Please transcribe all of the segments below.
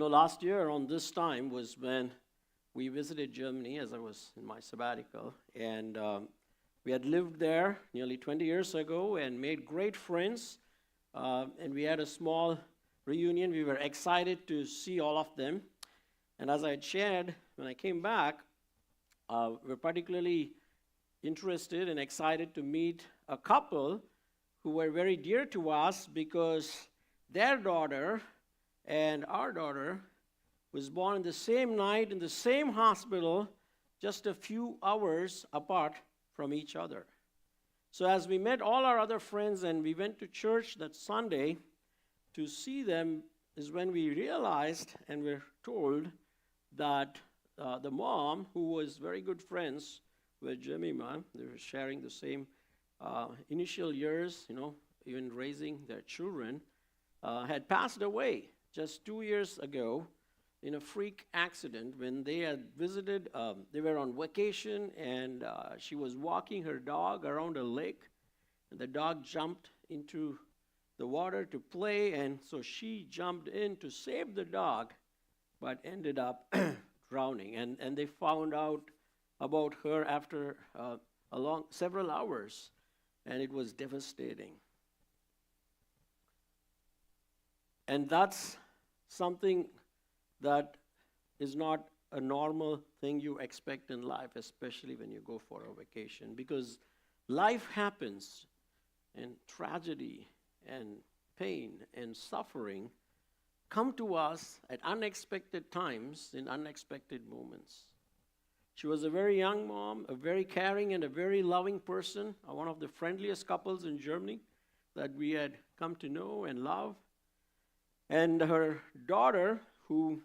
Last year around this time was when we visited Germany as I was in my sabbatical. And we had lived there nearly 20 years ago and made great friends. And we had a small reunion. We were excited to see all of them. And as I had shared, when I came back, we're particularly interested and excited to meet a couple who were very dear to us because their daughter and our daughter was born in the same night in the same hospital, just a few hours apart from each other. So as we met all our other friends and we went to church that Sunday to see them is when we realized and were told that the mom, who was very good friends with Jemima, they were sharing the same initial years, even raising their children, had passed away just 2 years ago in a freak accident when they had visited. They were on vacation, and she was walking her dog around a lake, and the dog jumped into the water to play, and so she jumped in to save the dog, but ended up drowning. And they found out about her after several hours, and it was devastating. And that's something that is not a normal thing you expect in life, especially when you go for a vacation, because life happens, and tragedy and pain and suffering come to us at unexpected times in unexpected moments. She was a very young mom, a very caring and a very loving person, one of the friendliest couples in Germany that we had come to know and love. And her daughter, who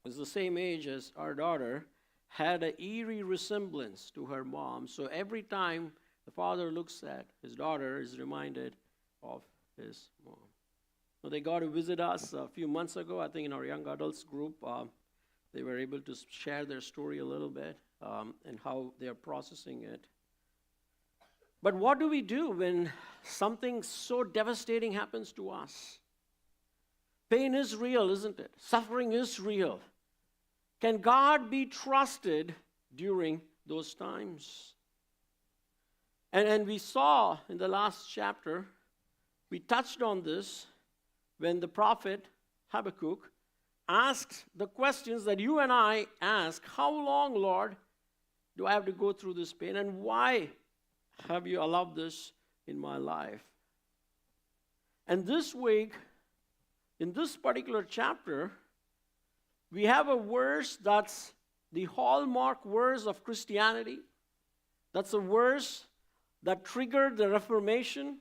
was the same age as our daughter, had an eerie resemblance to her mom. So every time the father looks at his daughter, is reminded of his mom. So they got to visit us a few months ago, I think in our young adults group. They were able to share their story a little bit and how they are processing it. But what do we do when something so devastating happens to us? Pain is real, isn't it? Suffering is real. Can God be trusted during those times? And we saw in the last chapter, we touched on this when the prophet Habakkuk asked the questions that you and I ask. How long, Lord, do I have to go through this pain? And why have you allowed this in my life? And this week, in this particular chapter, we have a verse that's the hallmark verse of Christianity. That's a verse that triggered the Reformation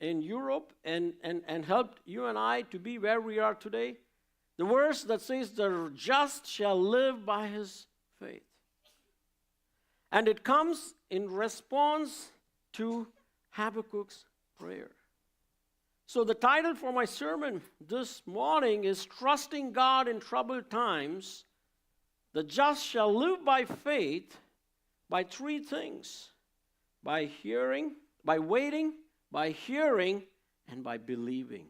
in Europe and helped you and I to be where we are today. The verse that says, the just shall live by his faith. And it comes in response to Habakkuk's prayer. So the title for my sermon this morning is Trusting God in Troubled Times. The just shall live by faith by three things: by hearing, by waiting, by hearing, and by believing.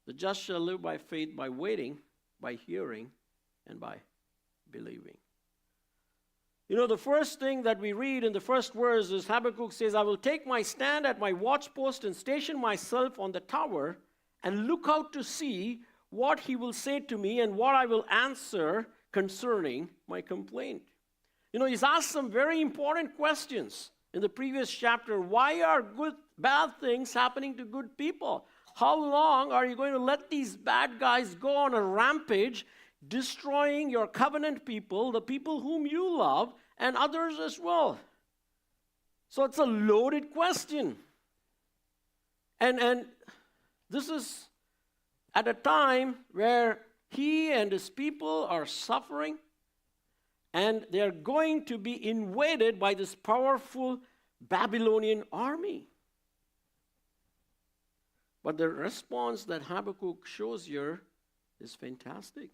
The just shall live by faith by waiting, by hearing, and by believing. The first thing that we read in the first verse is Habakkuk says, I will take my stand at my watchpost and station myself on the tower and look out to see what he will say to me and what I will answer concerning my complaint. He's asked some very important questions in the previous chapter. Why are bad things happening to good people? How long are you going to let these bad guys go on a rampage, destroying your covenant people, the people whom you love, and others as well? So it's a loaded question. And this is at a time where he and his people are suffering, and they're going to be invaded by this powerful Babylonian army. But the response that Habakkuk shows here is fantastic.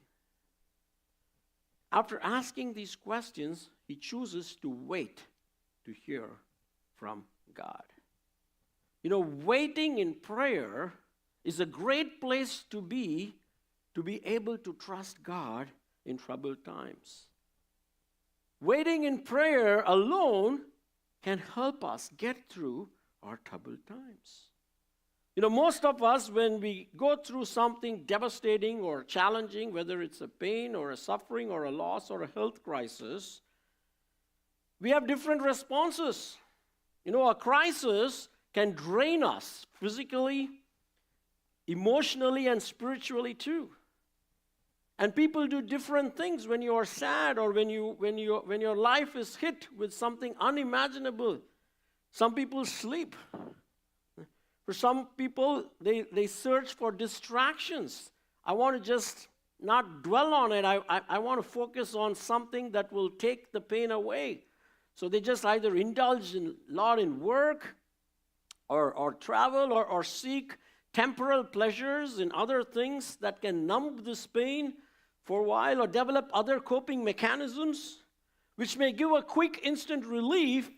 After asking these questions, he chooses to wait to hear from God. Waiting in prayer is a great place to be to be able to trust God in troubled times. Waiting in prayer alone can help us get through our troubled times. Most of us, when we go through something devastating or challenging, whether it's a pain or a suffering or a loss or a health crisis, we have different responses. A crisis can drain us physically, emotionally, and spiritually too. And people do different things when you are sad or when your life is hit with something unimaginable. Some people sleep. For some people, they search for distractions. I want to just not dwell on it. I want to focus on something that will take the pain away. So they just either indulge a lot in work or travel or seek temporal pleasures in other things that can numb this pain for a while, or develop other coping mechanisms which may give a quick instant relief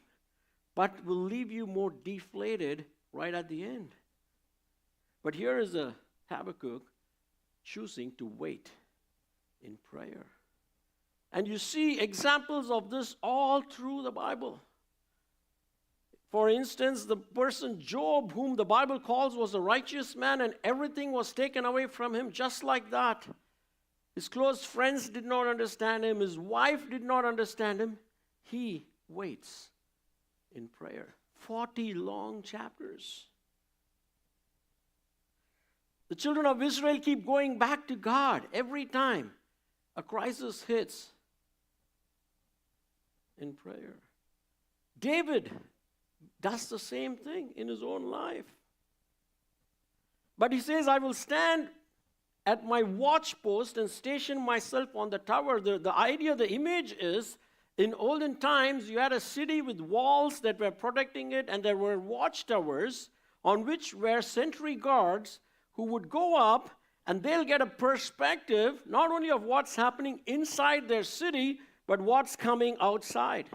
but will leave you more deflated right at the end. But here is a Habakkuk choosing to wait in prayer. And you see examples of this all through the Bible. For instance, the person Job, whom the Bible calls was a righteous man, and everything was taken away from him just like that. His close friends did not understand him. His wife did not understand him. He waits in prayer. 40 long chapters. The children of Israel keep going back to God every time a crisis hits in prayer. David does the same thing in his own life. But he says, I will stand at my watch post and station myself on the tower. The idea, the image is, in olden times, you had a city with walls that were protecting it, and there were watchtowers on which were sentry guards who would go up, and they'll get a perspective not only of what's happening inside their city, but what's coming outside.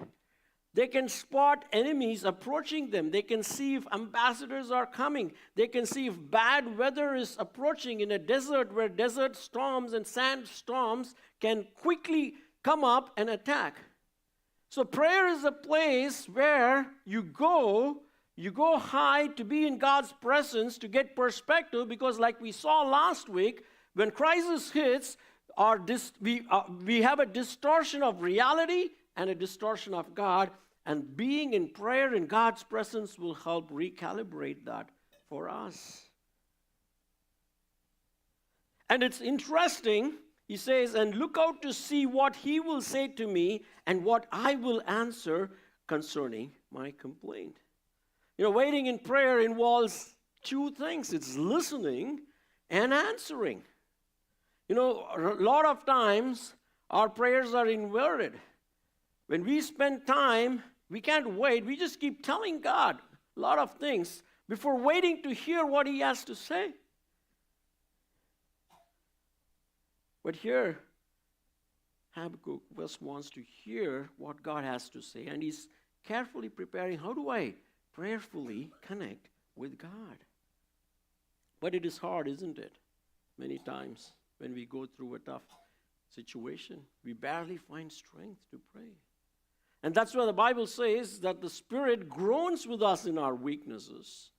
They can spot enemies approaching them. They can see if ambassadors are coming. They can see if bad weather is approaching in a desert where desert storms and sandstorms can quickly come up and attack. So prayer is a place where you go high to be in God's presence to get perspective, because like we saw last week, when crisis hits, we have a distortion of reality and a distortion of God, and being in prayer in God's presence will help recalibrate that for us. And it's interesting, he says, and look out to see what he will say to me and what I will answer concerning my complaint. Waiting in prayer involves two things. It's listening and answering. A lot of times our prayers are inverted. When we spend time, we can't wait. We just keep telling God a lot of things before waiting to hear what he has to say. But here, Habakkuk just wants to hear what God has to say, and he's carefully preparing, how do I prayerfully connect with God? But it is hard, isn't it? Many times when we go through a tough situation, we barely find strength to pray. And that's why the Bible says that the Spirit groans with us in our weaknesses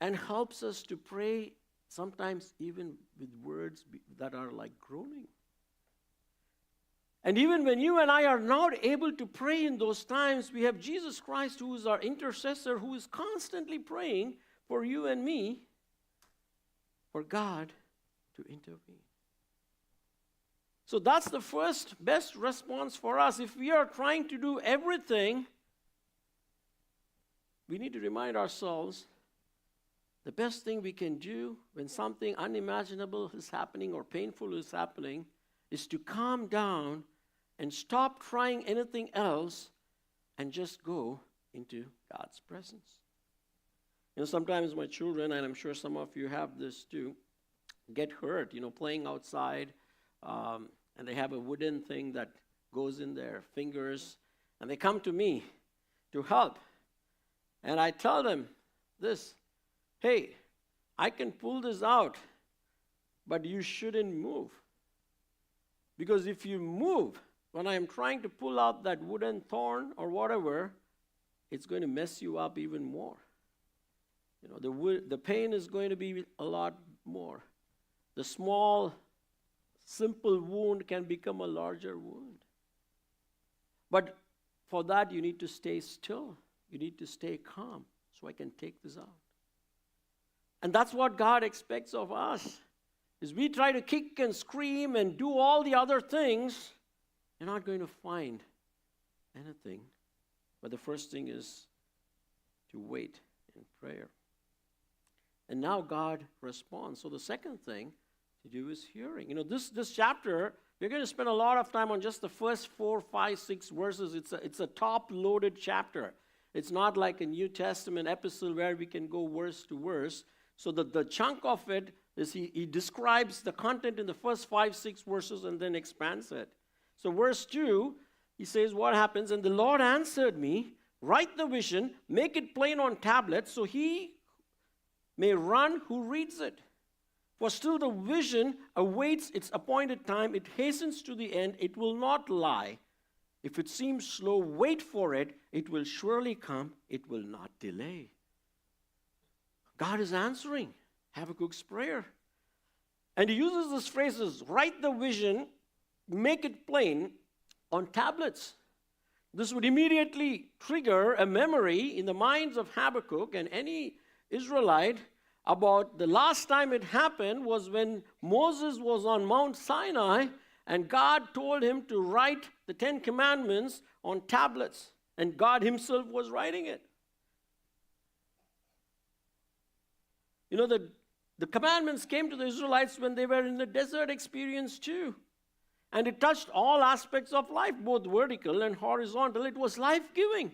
and helps us to pray, sometimes even with words that are like groaning. And even when you and I are not able to pray in those times, we have Jesus Christ, who is our intercessor, who is constantly praying for you and me, for God to intervene. So that's the first best response for us. If we are trying to do everything, we need to remind ourselves the best thing we can do when something unimaginable is happening or painful is happening is to calm down and stop trying anything else and just go into God's presence. Sometimes my children, and I'm sure some of you have this too, get hurt, playing outside, and they have a wooden thing that goes in their fingers, and they come to me to help. And I tell them this, hey, I can pull this out, but you shouldn't move. Because if you move, when I am trying to pull out that wooden thorn or whatever, it's going to mess you up even more. The pain is going to be a lot more. The small, simple wound can become a larger wound. But for that, you need to stay still. You need to stay calm so I can take this out. And that's what God expects of us, is we try to kick and scream and do all the other things. You're not going to find anything. But the first thing is to wait in prayer. And now God responds. So the second thing to do is hearing. This chapter, we're going to spend a lot of time on just the first 4, 5, 6 verses. It's a top-loaded chapter. It's not like a New Testament epistle where we can go verse to verse. So the chunk of it is he describes the content in the first 5, 6 verses and then expands it. So verse 2, he says what happens, and the Lord answered me, write the vision, make it plain on tablets, so he may run who reads it. For still the vision awaits its appointed time. It hastens to the end. It will not lie. If it seems slow, wait for it. It will surely come. It will not delay. God is answering Habakkuk's prayer. And he uses these phrases, write the vision, make it plain on tablets. This would immediately trigger a memory in the minds of Habakkuk and any Israelite about the last time it happened was when Moses was on Mount Sinai and God told him to write the 10 Commandments on tablets, and God himself was writing it. The commandments came to the Israelites when they were in the desert experience too. And it touched all aspects of life, both vertical and horizontal. It was life-giving.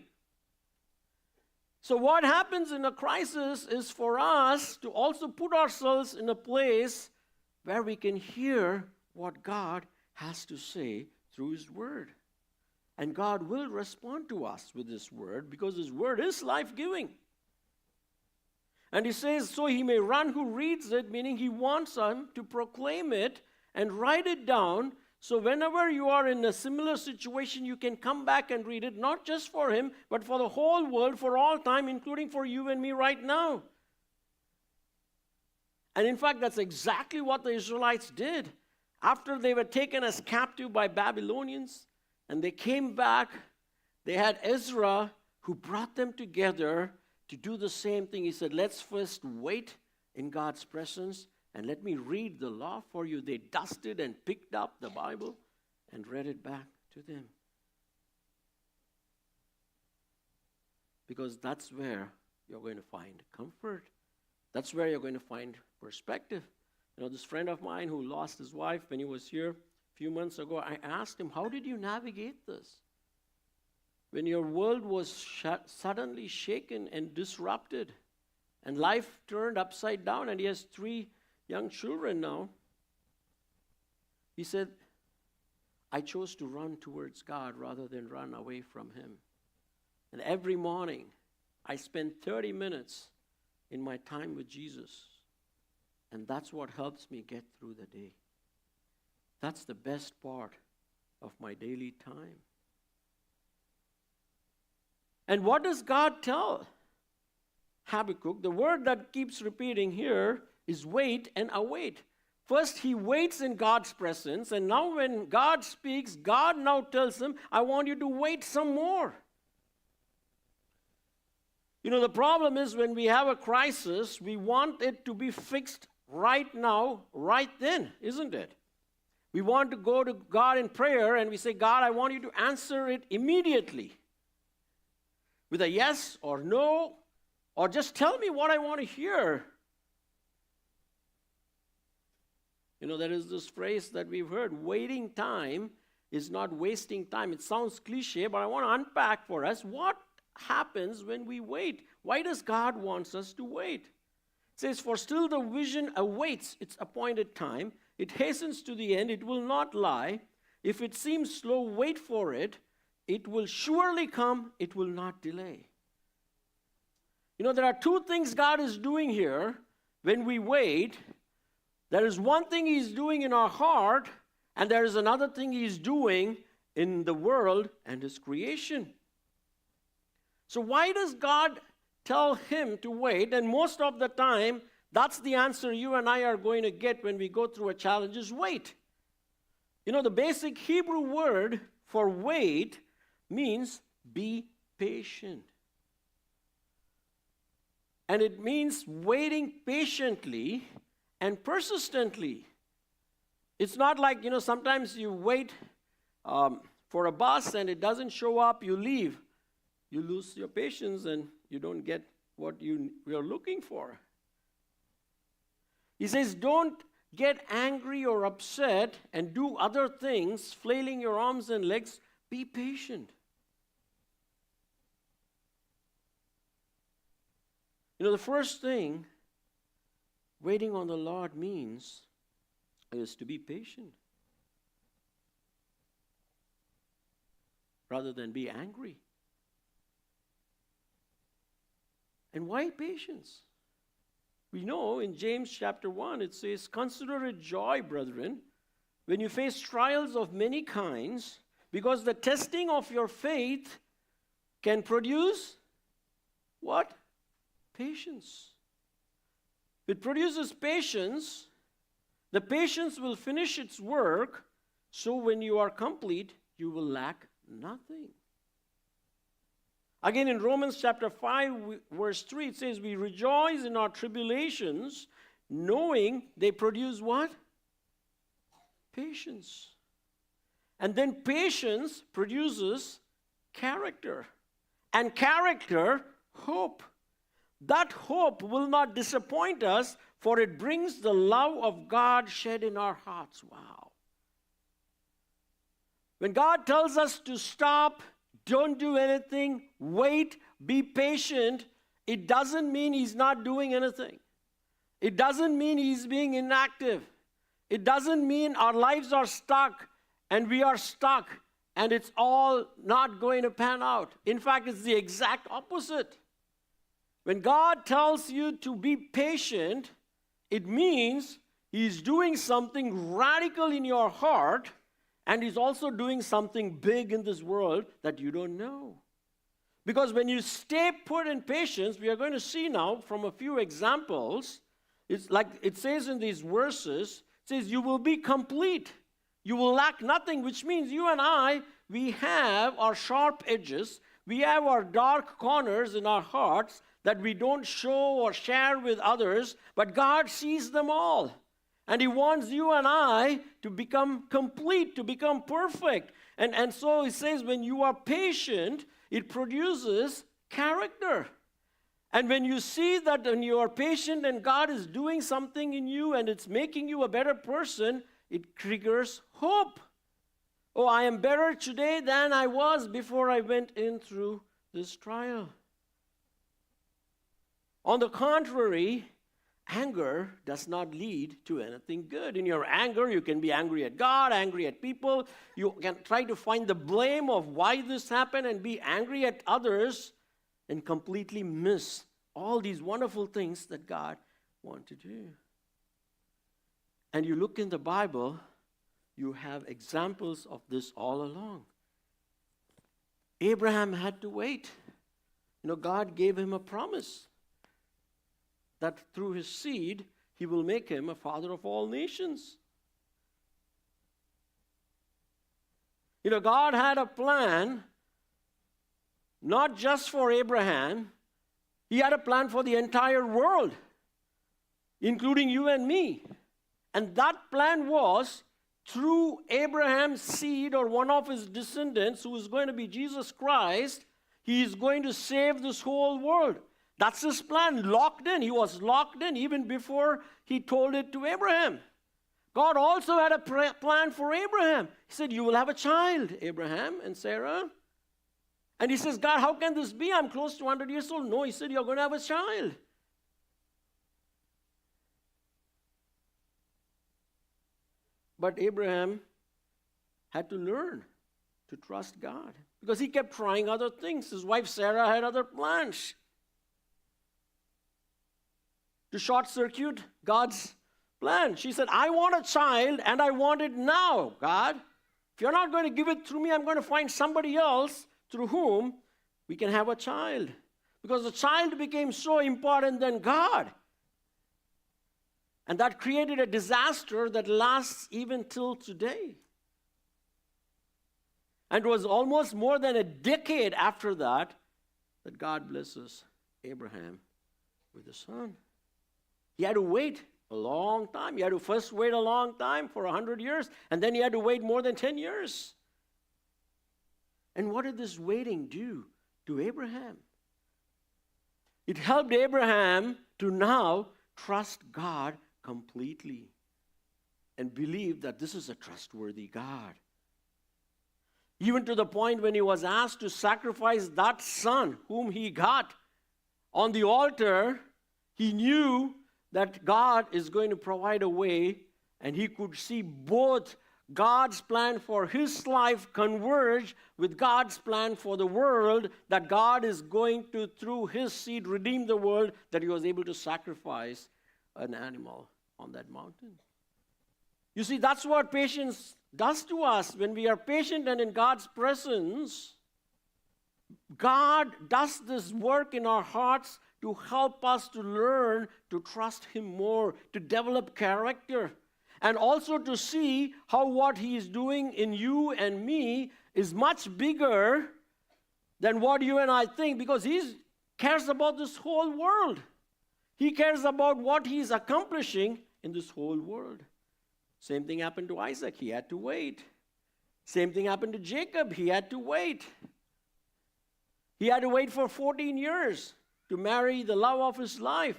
So what happens in a crisis is for us to also put ourselves in a place where we can hear what God has to say through His Word. And God will respond to us with His Word because His Word is life-giving. And He says, so he may run who reads it, meaning He wants us to proclaim it and write it down. So whenever you are in a similar situation, you can come back and read it, not just for him, but for the whole world, for all time, including for you and me right now. And in fact, that's exactly what the Israelites did. After they were taken as captive by Babylonians, and they came back, they had Ezra who brought them together to do the same thing. He said, let's first wait in God's presence, and let me read the law for you. They dusted and picked up the Bible and read it back to them. Because that's where you're going to find comfort. That's where you're going to find perspective. This friend of mine who lost his wife when he was here a few months ago, I asked him, how did you navigate this? When your world was suddenly shaken and disrupted, and life turned upside down, and he has 3 young children now. He said, I chose to run towards God rather than run away from Him. And every morning, I spend 30 minutes in my time with Jesus. And that's what helps me get through the day. That's the best part of my daily time. And what does God tell Habakkuk? The word that keeps repeating here is wait and await. First, he waits in God's presence, and now when God speaks, God now tells him, I want you to wait some more. The problem is when we have a crisis, we want it to be fixed right now, right then, isn't it? We want to go to God in prayer and we say, God, I want you to answer it immediately. With a yes or no, or just tell me what I want to hear. There is this phrase that we've heard, waiting time is not wasting time. It sounds cliche, but I want to unpack for us what happens when we wait. Why does God want us to wait? It says, for still the vision awaits its appointed time. It hastens to the end. It will not lie. If it seems slow, wait for it. It will surely come. It will not delay. There are 2 things God is doing here when we wait. There is one thing He's doing in our heart, and there is another thing He's doing in the world and His creation. So why does God tell him to wait? And most of the time, that's the answer you and I are going to get when we go through a challenge is wait. You know, the basic Hebrew word for wait means be patient. And it means waiting patiently and persistently. It's not like, you know, sometimes you wait for a bus and it doesn't show up, you leave. You lose your patience and you don't get what you're looking for. He says, don't get angry or upset and do other things, flailing your arms and legs. Be patient. You know, the first thing waiting on the Lord means is to be patient rather than be angry. And why patience? We know in James chapter 1 it says, consider it joy, brethren, when you face trials of many kinds, because the testing of your faith can produce what? Patience. If it produces patience, the patience will finish its work, so when you are complete, you will lack nothing. Again, in Romans chapter 5, verse 3, it says, we rejoice in our tribulations, knowing they produce what? Patience. And then patience produces character. And character, hope. That hope will not disappoint us, for it brings the love of God shed in our hearts. Wow. When God tells us to stop, don't do anything, wait, be patient, it doesn't mean He's not doing anything. It doesn't mean He's being inactive. It doesn't mean our lives are stuck and we are stuck and it's all not going to pan out. In fact, it's the exact opposite. When God tells you to be patient, it means He's doing something radical in your heart. And He's also doing something big in this world that you don't know. Because when you stay put in patience, we are going to see now from a few examples, it's like it says in these verses, it says you will be complete. You will lack nothing, which means you and I, we have our sharp edges, we have our dark corners in our hearts that we don't show or share with others, but God sees them all. And He wants you and I to become complete, to become perfect. And so He says when you are patient, it produces character. And when you see that when you are patient and God is doing something in you and it's making you a better person, it triggers hope. Oh, I am better today than I was before I went in through this trial. On the contrary, anger does not lead to anything good. In your anger, you can be angry at God, angry at people. You can try to find the blame of why this happened and be angry at others and completely miss all these wonderful things that God wants to do. And you look in the Bible, you have examples of this all along. Abraham had to wait. You know, God gave him a promise that through his seed, He will make him a father of all nations. You know, God had a plan, not just for Abraham, He had a plan for the entire world, including you and me. And that plan was through Abraham's seed or one of his descendants, who is going to be Jesus Christ, He is going to save this whole world. That's His plan, locked in. He was locked in even before He told it to Abraham. God also had a plan for Abraham. He said, you will have a child, Abraham and Sarah. And he says, God, how can this be? I'm close to 100 years old. No, He said, you're going to have a child. But Abraham had to learn to trust God because he kept trying other things. His wife Sarah had other plans. To short circuit God's plan. She said, I want a child and I want it now, God. If you're not going to give it through me, I'm going to find somebody else through whom we can have a child. Because the child became so important than God. And that created a disaster that lasts even till today. And it was almost more than a decade after that God blesses Abraham with a son. He had to wait a long time. He had to first wait a long time for 100 years, and then he had to wait more than 10 years. And what did this waiting do to Abraham? It helped Abraham to now trust God completely and believe that this is a trustworthy God. Even to the point when he was asked to sacrifice that son whom he got on the altar, he knew that God is going to provide a way, and he could see both God's plan for his life converge with God's plan for the world, that God is going to, through his seed, redeem the world, that he was able to sacrifice an animal on that mountain. You see, that's what patience does to us. When we are patient and in God's presence, God does this work in our hearts to help us to learn to trust him more, to develop character, and also to see how what he is doing in you and me is much bigger than what you and I think, because he cares about this whole world. He cares about what he is accomplishing in this whole world. Same thing happened to Isaac. He had to wait. Same thing happened to Jacob. He had to wait. He had to wait for 14 years to marry the love of his life.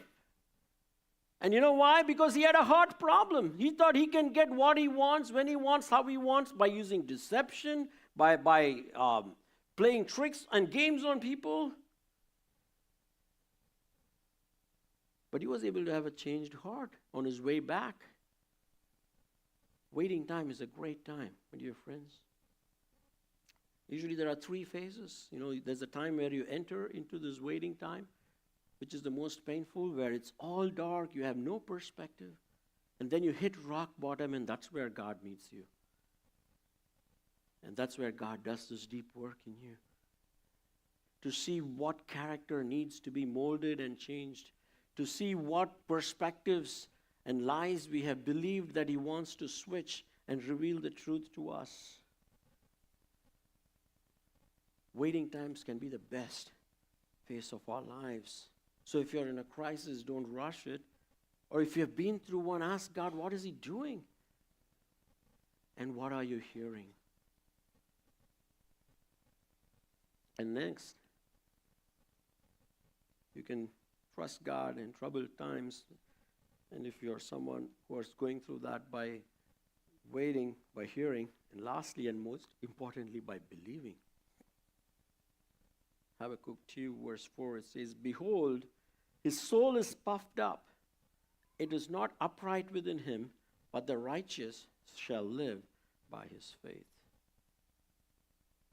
And you know why? Because he had a heart problem. He thought he can get what he wants, when he wants, how he wants, by using deception, by playing tricks and games on people. But he was able to have a changed heart on his way back. Waiting time is a great time, my dear friends. Usually there are 3 phases. There's a time where you enter into this waiting time, which is the most painful, where it's all dark, you have no perspective, and then you hit rock bottom, and that's where God meets you. And that's where God does this deep work in you, to see what character needs to be molded and changed, to see what perspectives and lies we have believed that he wants to switch and reveal the truth to us. Waiting times can be the best phase of our lives. So if you're in a crisis, don't rush it. Or if you have been through one, ask God, what is he doing? And what are you hearing? And next, you can trust God in troubled times. And if you're someone who is going through that, by waiting, by hearing, and lastly and most importantly, by believing. Habakkuk 2 verse 4, it says, behold, his soul is puffed up. It is not upright within him, but the righteous shall live by his faith.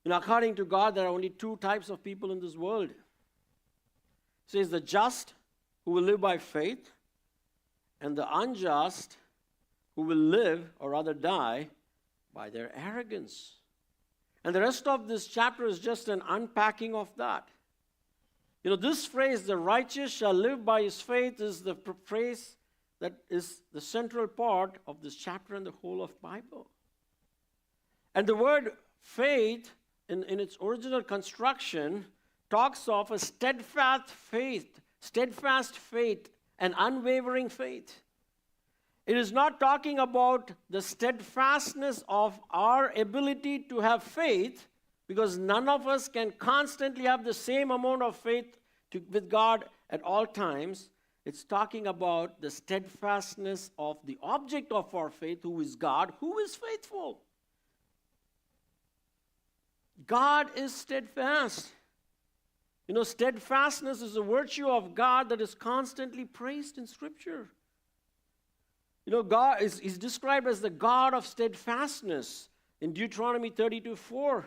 According to God, there are only 2 types of people in this world. It says the just who will live by faith, and the unjust who will live, or rather die, by their arrogance. And the rest of this chapter is just an unpacking of that. This phrase, the righteous shall live by his faith, is the phrase that is the central part of this chapter and the whole of Bible. And the word faith, in its original construction, talks of a steadfast faith, an unwavering faith. It is not talking about the steadfastness of our ability to have faith, because none of us can constantly have the same amount of faith with God at all times. It's talking about the steadfastness of the object of our faith, who is God, who is faithful. God is steadfast. Steadfastness is a virtue of God that is constantly praised in Scripture. God is described as the God of steadfastness in Deuteronomy 32:4.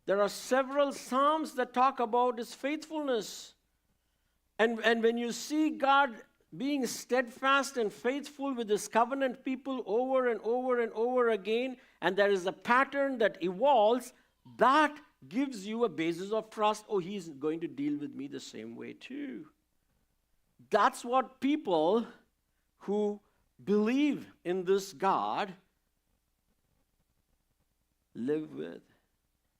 There are several Psalms that talk about his faithfulness. And when you see God being steadfast and faithful with his covenant people over and over and over again, and there is a pattern that evolves, that gives you a basis of trust. Oh, he's going to deal with me the same way too. That's what people who believe in this God live with.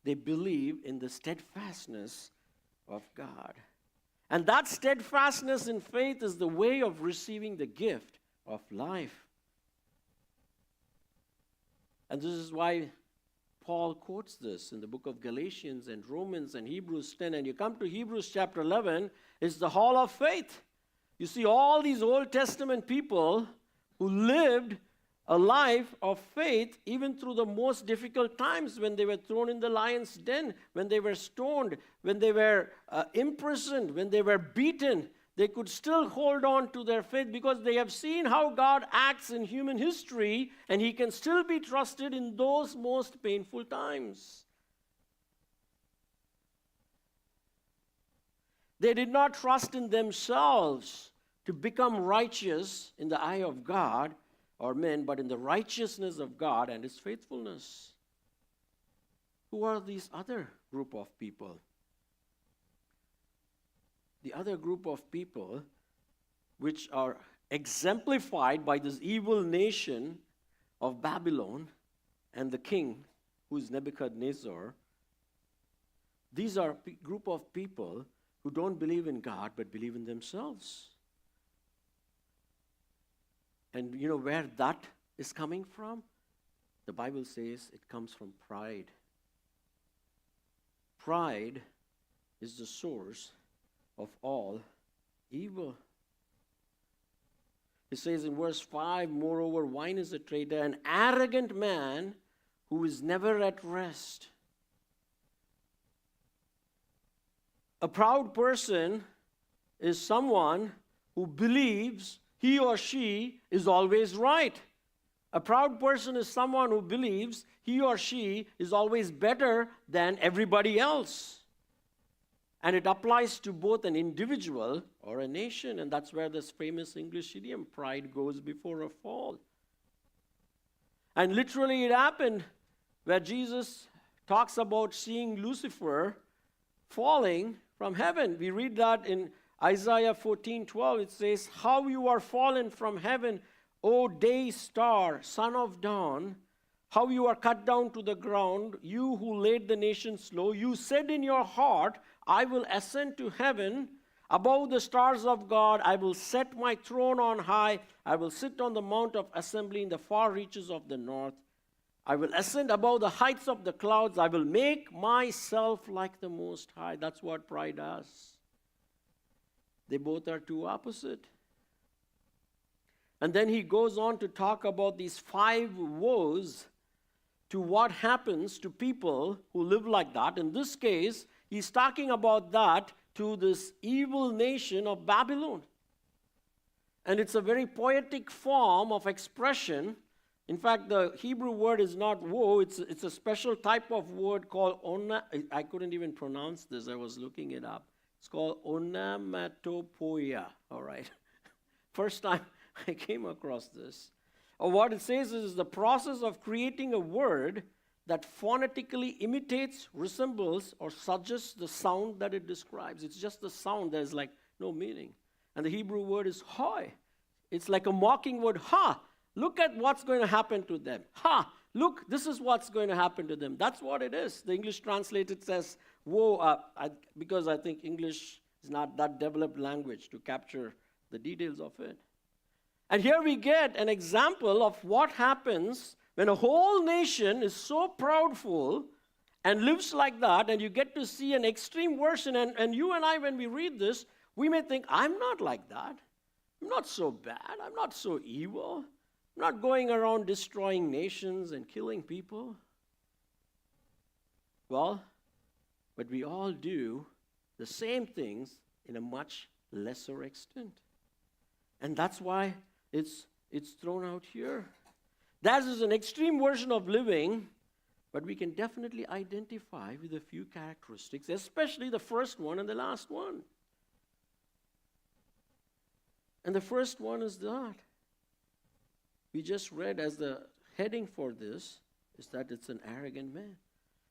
They believe in the steadfastness of God. And that steadfastness in faith is the way of receiving the gift of life. And this is why Paul quotes this in the book of Galatians and Romans and Hebrews 10. And you come to Hebrews chapter 11, it's the hall of faith. You see all these Old Testament people who lived a life of faith even through the most difficult times, when they were thrown in the lion's den, when they were stoned, when they were imprisoned, when they were beaten. They could still hold on to their faith because they have seen how God acts in human history, and he can still be trusted in those most painful times. They did not trust in themselves to become righteous in the eye of God or men, but in the righteousness of God and his faithfulness. Who are these other group of people? The other group of people which are exemplified by this evil nation of Babylon and the king, who is Nebuchadnezzar. These are a group of people who don't believe in God but believe in themselves. And you know where that is coming from? The Bible says it comes from pride. Pride is the source of all evil. It says in verse 5, moreover, wine is a traitor, an arrogant man who is never at rest. A proud person is someone who believes he or she is always right. A proud person is someone who believes he or she is always better than everybody else. And it applies to both an individual or a nation. And that's where this famous English idiom, pride goes before a fall. And literally it happened where Jesus talks about seeing Lucifer falling from heaven. We read that in Isaiah 14:12. It says, how you are fallen from heaven, O day star, son of dawn. How you are cut down to the ground, you who laid the nations low. You said in your heart, I will ascend to heaven. Above the stars of God, I will set my throne on high. I will sit on the mount of assembly in the far reaches of the north. I will ascend above the heights of the clouds. I will make myself like the Most High. That's what pride does. They both are two opposite. And then he goes on to talk about these 5 woes to what happens to people who live like that. In this case, he's talking about that to this evil nation of Babylon. And it's a very poetic form of expression. In fact, the Hebrew word is not woe, it's a special type of word called I couldn't even pronounce this, I was looking it up. It's called onomatopoeia, all right? First time I came across this. What it says is the process of creating a word that phonetically imitates, resembles, or suggests the sound that it describes. It's just the sound, there's like no meaning. And the Hebrew word is hoy. It's like a mocking word. Ha! Look at what's going to happen to them. Ha! Look, this is what's going to happen to them. That's what it is. The English translated says, woe, because I think English is not that developed language to capture the details of it. And here we get an example of what happens when a whole nation is so proudful and lives like that, and you get to see an extreme version. And you and I, when we read this, we may think, I'm not like that. I'm not so bad. I'm not so evil. I'm not going around destroying nations and killing people. Well, but we all do the same things in a much lesser extent. And that's why it's thrown out here. That is an extreme version of living, but we can definitely identify with a few characteristics, especially the first one and the last one. And the first one is that. We just read as the heading for this is that it's an arrogant man.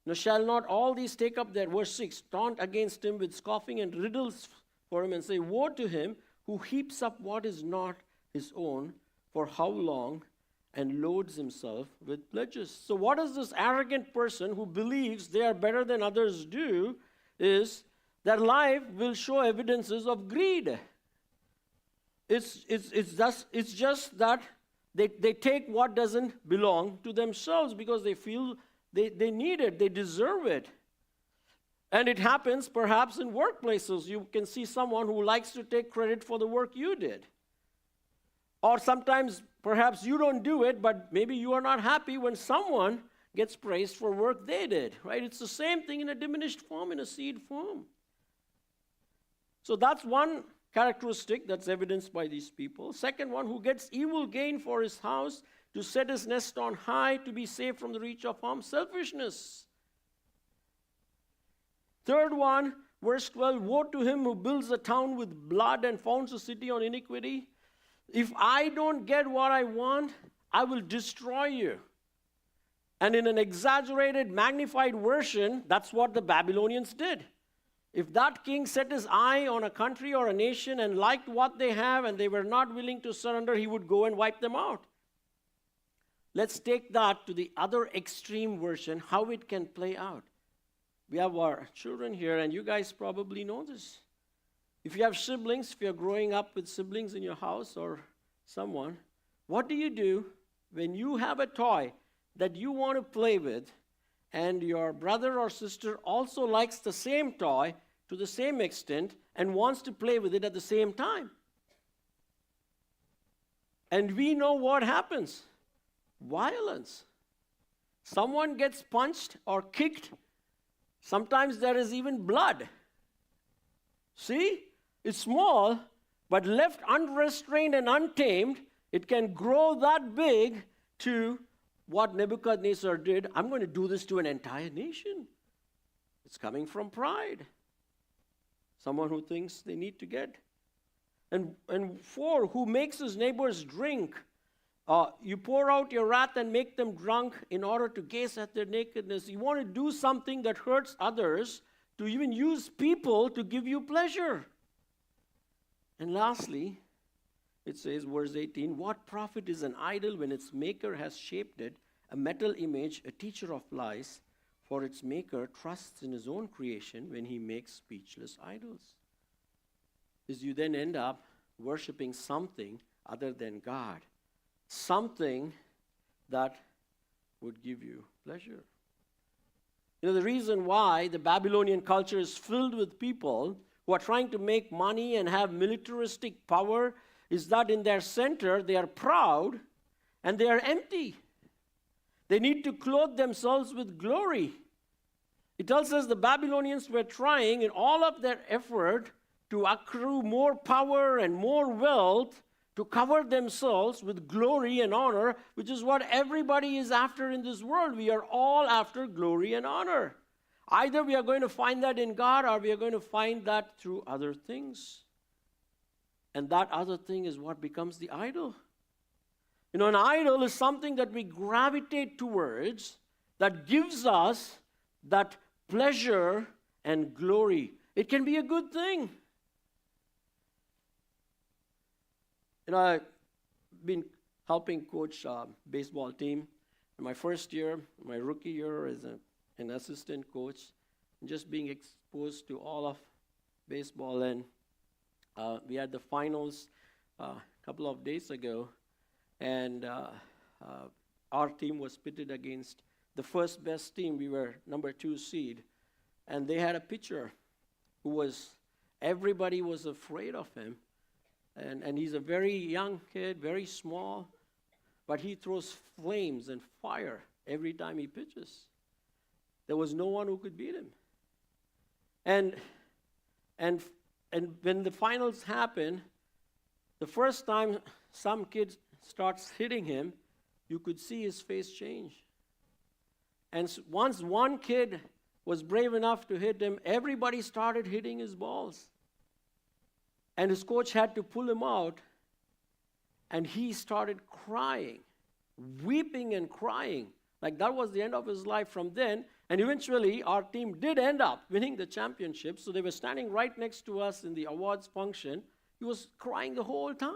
Now shall not all these take up their, verse 6, taunt against him with scoffing and riddles for him and say, woe to him who heaps up what is not his own, for how long, and loads himself with pledges. So what does this arrogant person who believes they are better than others do is their life will show evidences of greed. It's just that they take what doesn't belong to themselves because they feel they need it, they deserve it. And it happens perhaps in workplaces. You can see someone who likes to take credit for the work you did. Or sometimes perhaps you don't do it, but maybe you are not happy when someone gets praised for work they did, right? It's the same thing in a diminished form, in a seed form. So that's one characteristic that's evidenced by these people. Second one, who gets evil gain for his house, to set his nest on high, to be safe from the reach of harm, selfishness. Third one, verse 12, woe to him who builds a town with blood and founds a city on iniquity. If I don't get what I want, I will destroy you. And in an exaggerated, magnified version, that's what the Babylonians did. If that king set his eye on a country or a nation and liked what they have and they were not willing to surrender, he would go and wipe them out. Let's take that to the other extreme version, how it can play out. We have our children here, and you guys probably know this. If you have siblings, if you're growing up with siblings in your house or someone, what do you do when you have a toy that you want to play with and your brother or sister also likes the same toy to the same extent and wants to play with it at the same time? And we know what happens. Violence. Someone gets punched or kicked. Sometimes there is even blood. See? It's small, but left unrestrained and untamed, it can grow that big to what Nebuchadnezzar did. I'm going to do this to an entire nation. It's coming from pride. Someone who thinks they need to get. And 4, who makes his neighbors drink. You pour out your wrath and make them drunk in order to gaze at their nakedness. You want to do something that hurts others, to even use people to give you pleasure. And lastly, it says, verse 18, what profit is an idol when its maker has shaped it, a metal image, a teacher of lies, for its maker trusts in his own creation when he makes speechless idols. Is you then end up worshiping something other than God, something that would give you pleasure. You know, the reason why the Babylonian culture is filled with people who are trying to make money and have militaristic power is that in their center they are proud and they are empty. They need to clothe themselves with glory. It tells us the Babylonians were trying in all of their effort to accrue more power and more wealth to cover themselves with glory and honor, which is what everybody is after in this world. We are all after glory and honor. Either we are going to find that in God or we are going to find that through other things. And that other thing is what becomes the idol. You know, an idol is something that we gravitate towards that gives us that pleasure and glory. It can be a good thing. You know, I've been helping coach baseball team. In my first year, my rookie year as an assistant coach, and just being exposed to all of baseball. And we had the finals a couple of days ago, and our team was pitted against the first best team. We were number 2 seed, and they had a pitcher who everybody was afraid of him. And he's a very young kid, very small, but he throws flames and fire every time he pitches. There was no one who could beat him. And when the finals happen, the first time some kid starts hitting him, you could see his face change. And once one kid was brave enough to hit him, everybody started hitting his balls. And his coach had to pull him out And he started crying, weeping and crying. Like that was the end of his life from then. And eventually, our team did end up winning the championship. So they were standing right next to us in the awards function. He was crying the whole time.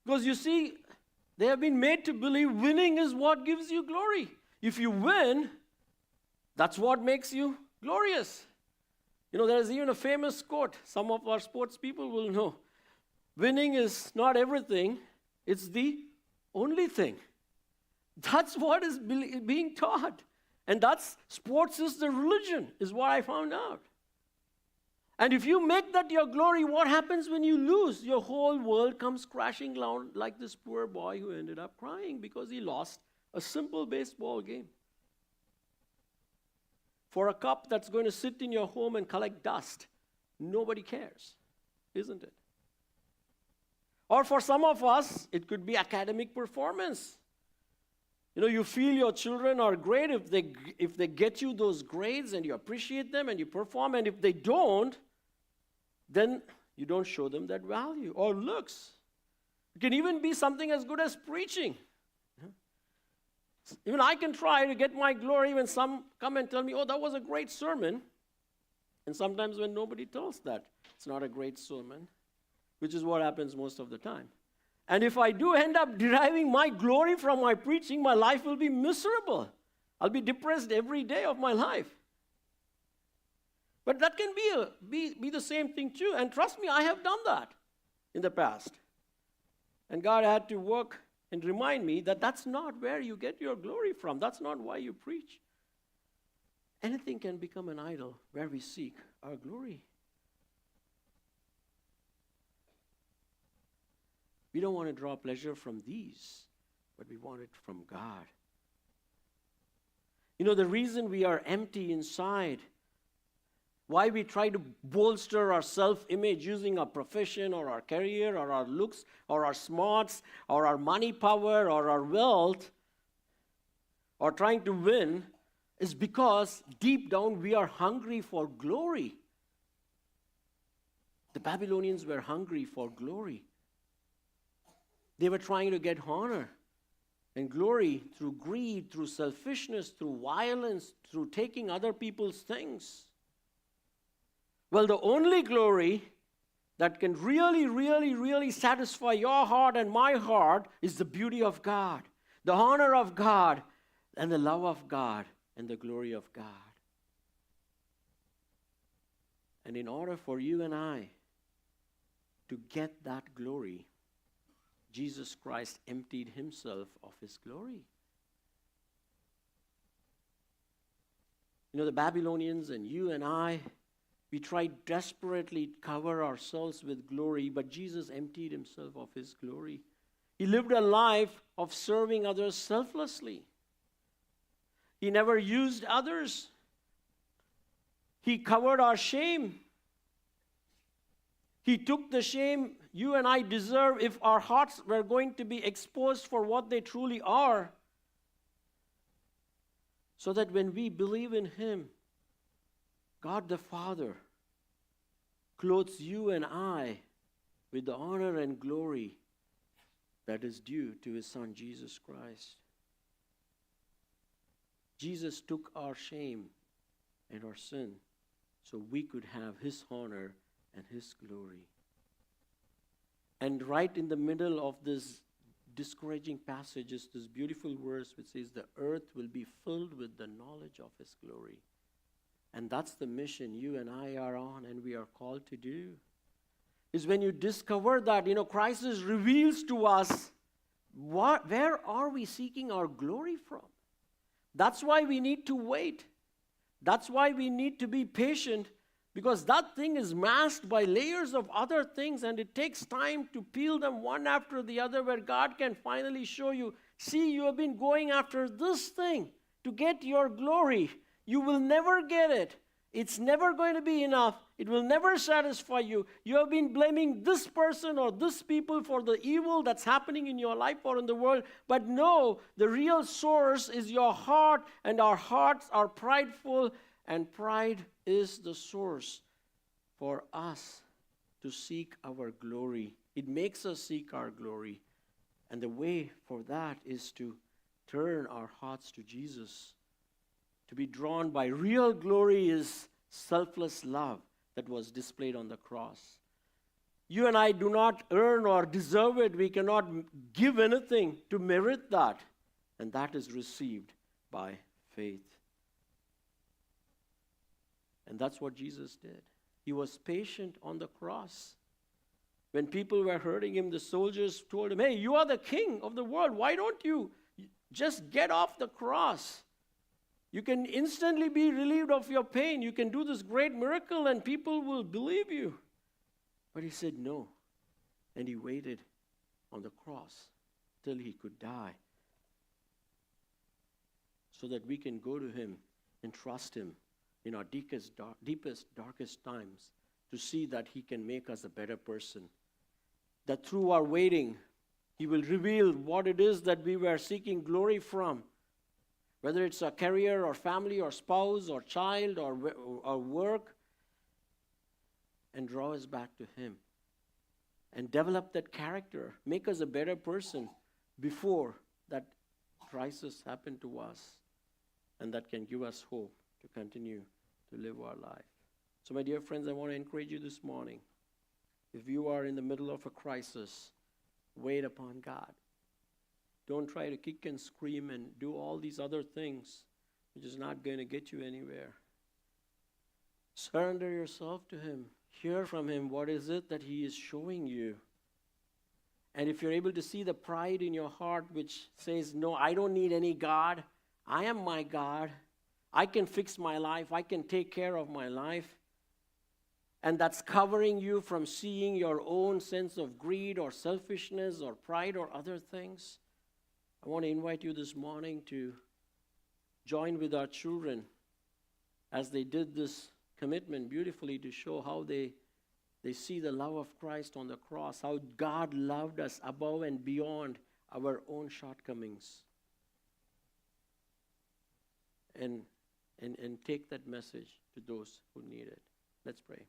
Because you see, they have been made to believe winning is what gives you glory. If you win, that's what makes you glorious. You know, there's even a famous quote. Some of our sports people will know. Winning is not everything. It's the only thing. That's what is being taught. And that's, sports is the religion, is what I found out. And if you make that your glory, what happens when you lose? Your whole world comes crashing down like this poor boy who ended up crying because he lost a simple baseball game. For a cup that's going to sit in your home and collect dust, nobody cares, isn't it? Or for some of us, it could be academic performance. You know, you feel your children are great if they get you those grades and you appreciate them and you perform, and if they don't, then you don't show them that value. Or looks. It can even be something as good as preaching. Even I can try to get my glory when some come and tell me, oh, that was a great sermon. And sometimes when nobody tells that, it's not a great sermon, which is what happens most of the time. And if I do end up deriving my glory from my preaching, my life will be miserable. I'll be depressed every day of my life. But that can be the same thing too. And trust me, I have done that in the past. And God had to work and remind me that that's not where you get your glory from. That's not why you preach. Anything can become an idol where we seek our glory. We don't want to draw pleasure from these, but we want it from God. You know, the reason we are empty inside, why we try to bolster our self-image using our profession or our career or our looks or our smarts or our money power or our wealth or trying to win, is because deep down we are hungry for glory. The Babylonians were hungry for glory. They were trying to get honor and glory through greed, through selfishness, through violence, through taking other people's things. Well, the only glory that can really satisfy your heart and my heart is the beauty of God, the honor of God, and the love of God, and the glory of God. And in order for you and I to get that glory, Jesus Christ emptied himself of his glory. You know, the Babylonians and you and I, we try desperately to cover ourselves with glory, but Jesus emptied himself of his glory. He lived a life of serving others selflessly. He never used others. He covered our shame. He took the shame you and I deserve if our hearts were going to be exposed for what they truly are, so that when we believe in him, God the Father clothes you and I with the honor and glory that is due to his Son, Jesus Christ. Jesus took our shame and our sin so we could have his honor and his glory. And right in the middle of this discouraging passage is this beautiful verse which says, the earth will be filled with the knowledge of his glory. And that's the mission you and I are on and we are called to do. Is when you discover that, Christ reveals to us where are we seeking our glory from. That's why we need to wait. That's why we need to be patient, because that thing is masked by layers of other things, and it takes time to peel them one after the other, where God can finally show you, see, you have been going after this thing to get your glory. You will never get it. It's never going to be enough. It will never satisfy you. You have been blaming this person or this people for the evil that's happening in your life or in the world. But no, the real source is your heart, and our hearts are prideful, and pride is the source for us to seek our glory It makes us seek our glory. And the way for that is to turn our hearts to Jesus. To be drawn by real glory is selfless love that was displayed on the cross. You and I do not earn or deserve it. We cannot give anything to merit that. And that is received by faith. And that's what Jesus did. He was patient on the cross. When people were hurting him, the soldiers told him, hey, you are the king of the world. Why don't you just get off the cross? You can instantly be relieved of your pain. You can do this great miracle and people will believe you. But he said no. And he waited on the cross till he could die, so that we can go to him and trust him in our deepest, darkest times to see that he can make us a better person. That through our waiting, he will reveal what it is that we were seeking glory from. Whether it's a career or family or spouse or child or work, and draw us back to him. And develop that character, make us a better person before that crisis happened to us. And that can give us hope to continue to live our life. So my dear friends, I want to encourage you this morning. If you are in the middle of a crisis, wait upon God. Don't try to kick and scream and do all these other things, which is not going to get you anywhere. Surrender yourself to him. Hear from him what is it that he is showing you. And if you're able to see the pride in your heart which says, no, I don't need any God. I am my God. I can fix my life. I can take care of my life. And that's covering you from seeing your own sense of greed or selfishness or pride or other things. I want to invite you this morning to join with our children as they did this commitment beautifully to show how they see the love of Christ on the cross, how God loved us above and beyond our own shortcomings. And take that message to those who need it. Let's pray.